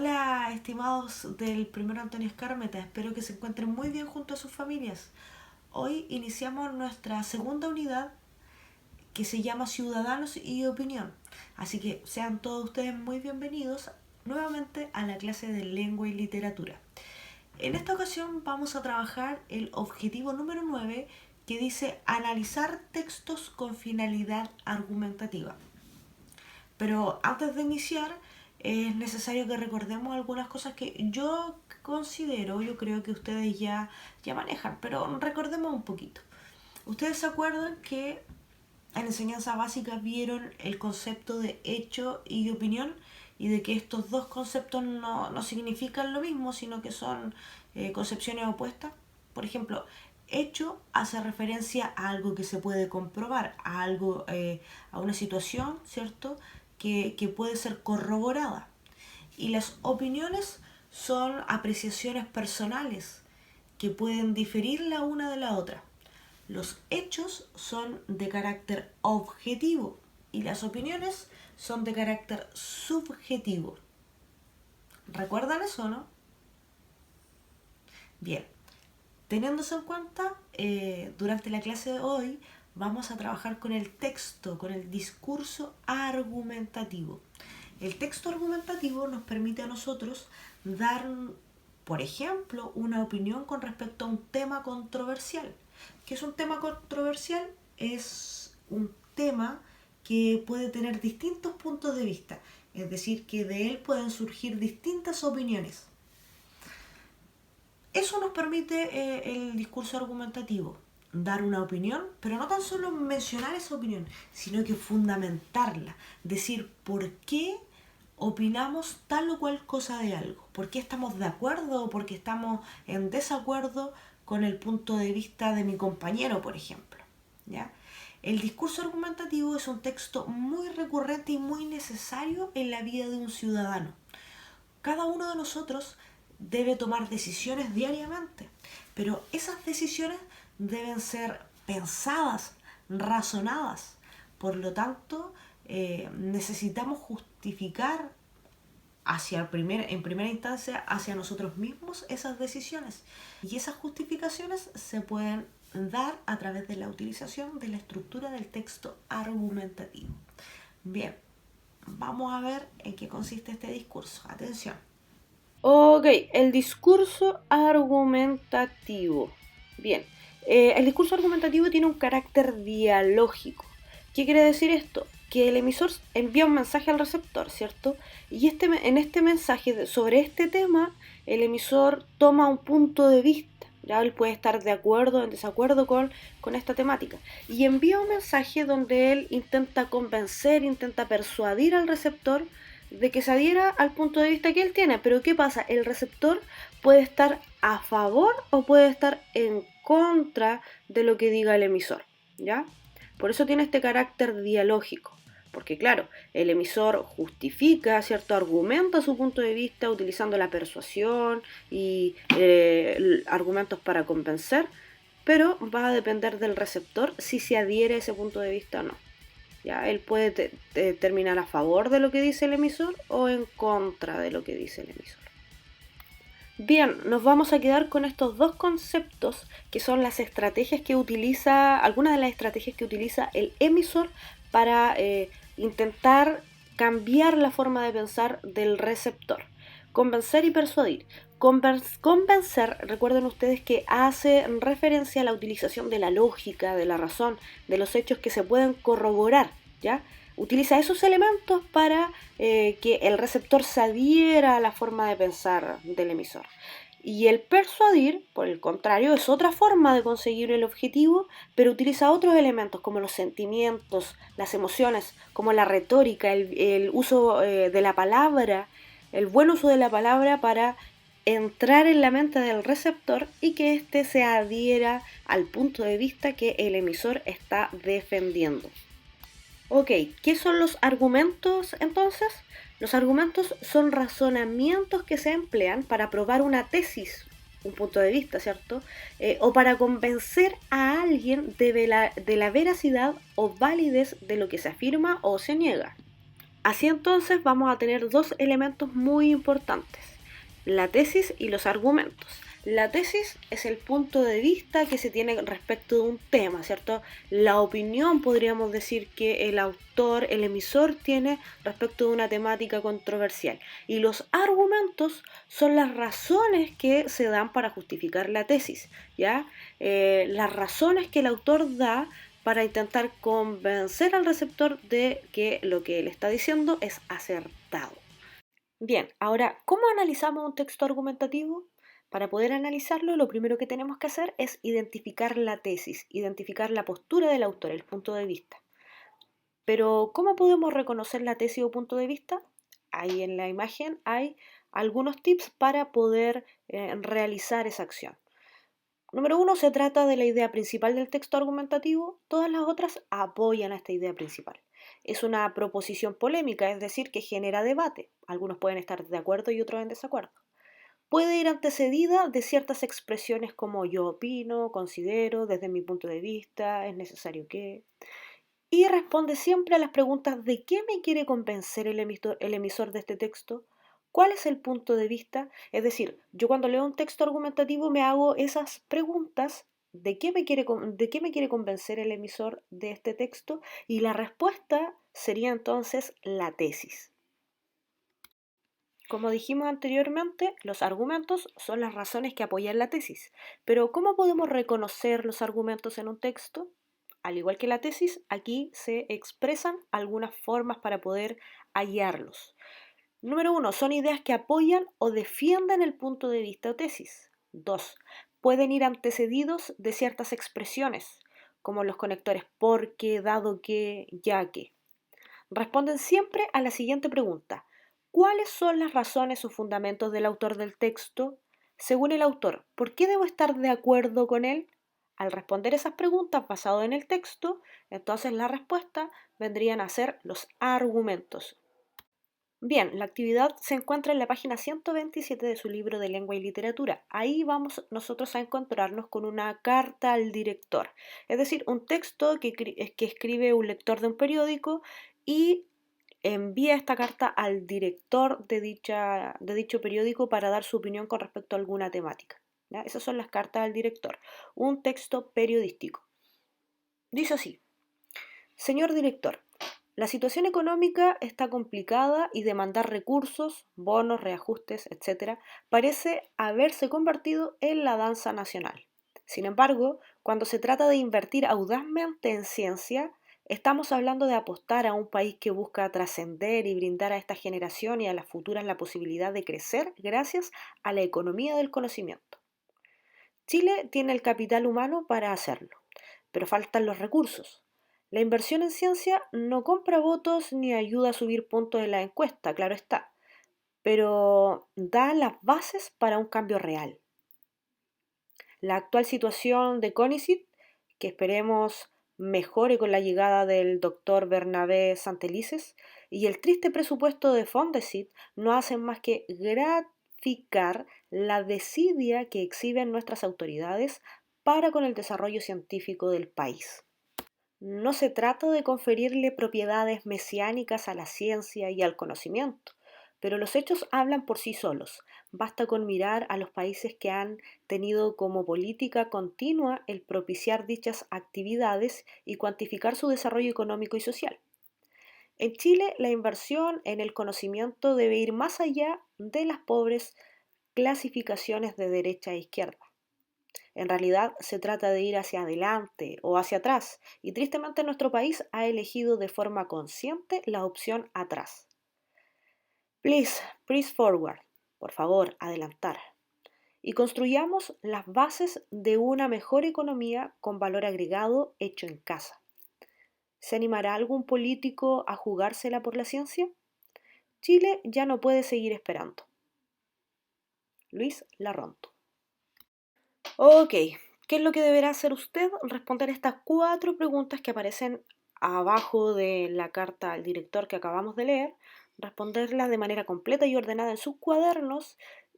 Hola, estimados del primer Antonio Escármeta, espero que se encuentren muy bien junto a sus familias. Hoy iniciamos nuestra segunda unidad que se llama Ciudadanos y Opinión, así que sean todos ustedes muy bienvenidos nuevamente a la clase de Lengua y Literatura. En esta ocasión vamos a trabajar el objetivo número 9 que dice analizar textos con finalidad argumentativa. Pero antes de iniciar es necesario que recordemos algunas cosas que yo creo que ustedes ya manejan, pero recordemos un poquito. Ustedes se acuerdan que en enseñanza básica vieron el concepto de hecho y opinión y de que estos dos conceptos no significan lo mismo, sino que son concepciones opuestas. Por ejemplo, hecho hace referencia a algo que se puede comprobar, a algo, a una situación, ¿cierto? Que puede ser corroborada. Y las opiniones son apreciaciones personales que pueden diferir la una de la otra. Los hechos son de carácter objetivo y las opiniones son de carácter subjetivo. ¿Recuerdan eso, no? Bien, teniendo eso en cuenta, durante la clase de hoy vamos a trabajar con el texto, con el discurso argumentativo. El texto argumentativo nos permite a nosotros dar, por ejemplo, una opinión con respecto a un tema controversial. ¿Qué es un tema controversial? Es un tema que puede tener distintos puntos de vista, es decir, que de él pueden surgir distintas opiniones. Eso nos permite el discurso argumentativo, dar una opinión, pero no tan solo mencionar esa opinión, sino que fundamentarla, decir por qué opinamos tal o cual cosa de algo, por qué estamos de acuerdo o por qué estamos en desacuerdo con el punto de vista de mi compañero, por ejemplo. ¿Ya? El discurso argumentativo es un texto muy recurrente y muy necesario en la vida de un ciudadano. Cada uno de nosotros debe tomar decisiones diariamente, pero esas decisiones deben ser pensadas, razonadas. Por lo tanto, necesitamos justificar en primera instancia hacia nosotros mismos esas decisiones. Y esas justificaciones se pueden dar a través de la utilización de la estructura del texto argumentativo. Bien, vamos a ver en qué consiste este discurso. Atención. Ok, el discurso argumentativo. Bien, el discurso argumentativo tiene un carácter dialógico. ¿Qué quiere decir esto? Que el emisor envía un mensaje al receptor, ¿cierto? Y en este mensaje sobre este tema, el emisor toma un punto de vista. Ya él puede estar de acuerdo o en desacuerdo con esta temática. Y envía un mensaje donde él intenta convencer, intenta persuadir al receptor de que se adhiera al punto de vista que él tiene. Pero ¿qué pasa? El receptor puede estar a favor o puede estar en contra de lo que diga el emisor, ¿ya? Por eso tiene este carácter dialógico. Porque claro, el emisor justifica, ¿cierto? Argumenta su punto de vista utilizando la persuasión y argumentos para convencer, pero va a depender del receptor si se adhiere a ese punto de vista o no. ¿Ya? Él puede terminar a favor de lo que dice el emisor o en contra de lo que dice el emisor. Bien, nos vamos a quedar con estos dos conceptos que son las estrategias que utiliza, algunas de las estrategias que utiliza el emisor para intentar cambiar la forma de pensar del receptor. Convencer y persuadir. Convencer, recuerden ustedes que hace referencia a la utilización de la lógica, de la razón, de los hechos que se pueden corroborar, ¿ya? Utiliza esos elementos para que el receptor se adhiera a la forma de pensar del emisor. Y el persuadir, por el contrario, es otra forma de conseguir el objetivo, pero utiliza otros elementos como los sentimientos, las emociones, como la retórica, el uso de la palabra, el buen uso de la palabra para entrar en la mente del receptor y que éste se adhiera al punto de vista que el emisor está defendiendo. Ok, ¿qué son los argumentos entonces? Los argumentos son razonamientos que se emplean para probar una tesis, un punto de vista, ¿cierto? O para convencer a alguien de la veracidad o validez de lo que se afirma o se niega. Así entonces vamos a tener dos elementos muy importantes, la tesis y los argumentos. La tesis es el punto de vista que se tiene respecto de un tema, ¿cierto? La opinión, podríamos decir, que el autor, el emisor tiene respecto de una temática controversial. Y los argumentos son las razones que se dan para justificar la tesis, ¿ya? Las razones que el autor da para intentar convencer al receptor de que lo que él está diciendo es acertado. Bien, ahora, ¿cómo analizamos un texto argumentativo? Para poder analizarlo, lo primero que tenemos que hacer es identificar la tesis, identificar la postura del autor, el punto de vista. Pero, ¿cómo podemos reconocer la tesis o punto de vista? Ahí en la imagen hay algunos tips para poder realizar esa acción. Número 1, se trata de la idea principal del texto argumentativo, todas las otras apoyan a esta idea principal. Es una proposición polémica, es decir, que genera debate. Algunos pueden estar de acuerdo y otros en desacuerdo. Puede ir antecedida de ciertas expresiones como yo opino, considero, desde mi punto de vista, es necesario que... Y responde siempre a las preguntas de qué me quiere convencer el emisor de este texto, cuál es el punto de vista. Es decir, yo cuando leo un texto argumentativo me hago esas preguntas de de qué me quiere convencer el emisor de este texto y la respuesta sería entonces la tesis. Como dijimos anteriormente, los argumentos son las razones que apoyan la tesis. Pero ¿cómo podemos reconocer los argumentos en un texto? Al igual que la tesis, aquí se expresan algunas formas para poder hallarlos. Número 1, son ideas que apoyan o defienden el punto de vista o tesis. 2, pueden ir antecedidos de ciertas expresiones, como los conectores porque, dado que, ya que. Responden siempre a la siguiente pregunta. ¿Cuáles son las razones o fundamentos del autor del texto? Según el autor, ¿por qué debo estar de acuerdo con él? Al responder esas preguntas basado en el texto, entonces la respuesta vendrían a ser los argumentos. Bien, la actividad se encuentra en la página 127 de su libro de Lengua y Literatura. Ahí vamos nosotros a encontrarnos con una carta al director, es decir, un texto que escribe un lector de un periódico y envía esta carta al director de dicho periódico para dar su opinión con respecto a alguna temática. ¿Ya? Esas son las cartas al director, un texto periodístico. Dice así: Señor director, la situación económica está complicada y demandar recursos, bonos, reajustes, etc., parece haberse convertido en la danza nacional. Sin embargo, cuando se trata de invertir audazmente en ciencia, estamos hablando de apostar a un país que busca trascender y brindar a esta generación y a las futuras la posibilidad de crecer gracias a la economía del conocimiento. Chile tiene el capital humano para hacerlo, pero faltan los recursos. La inversión en ciencia no compra votos ni ayuda a subir puntos en la encuesta, claro está, pero da las bases para un cambio real. La actual situación de CONICYT, que esperemos mejore con la llegada del doctor Bernabé Santelices, y el triste presupuesto de Fondesit no hacen más que gratificar la desidia que exhiben nuestras autoridades para con el desarrollo científico del país. No se trata de conferirle propiedades mesiánicas a la ciencia y al conocimiento, pero los hechos hablan por sí solos. Basta con mirar a los países que han tenido como política continua el propiciar dichas actividades y cuantificar su desarrollo económico y social. En Chile, la inversión en el conocimiento debe ir más allá de las pobres clasificaciones de derecha e izquierda. En realidad se trata de ir hacia adelante o hacia atrás, y tristemente nuestro país ha elegido de forma consciente la opción atrás. Please forward. Por favor, adelantar. Y construyamos las bases de una mejor economía con valor agregado hecho en casa. ¿Se animará algún político a jugársela por la ciencia? Chile ya no puede seguir esperando. Luis Larronto. Ok, ¿qué es lo que deberá hacer usted? Responder estas 4 preguntas que aparecen abajo de la carta al director que acabamos de leer, responderlas de manera completa y ordenada en sus cuadernos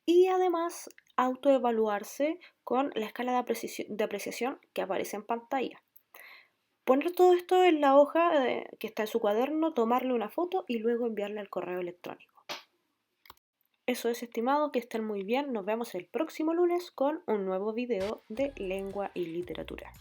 y además autoevaluarse con la escala de apreciación que aparece en pantalla. Poner todo esto en la hoja que está en su cuaderno, tomarle una foto y luego enviarle al correo electrónico. Eso es, estimado, que estén muy bien. Nos vemos el próximo lunes con un nuevo video de lengua y literatura.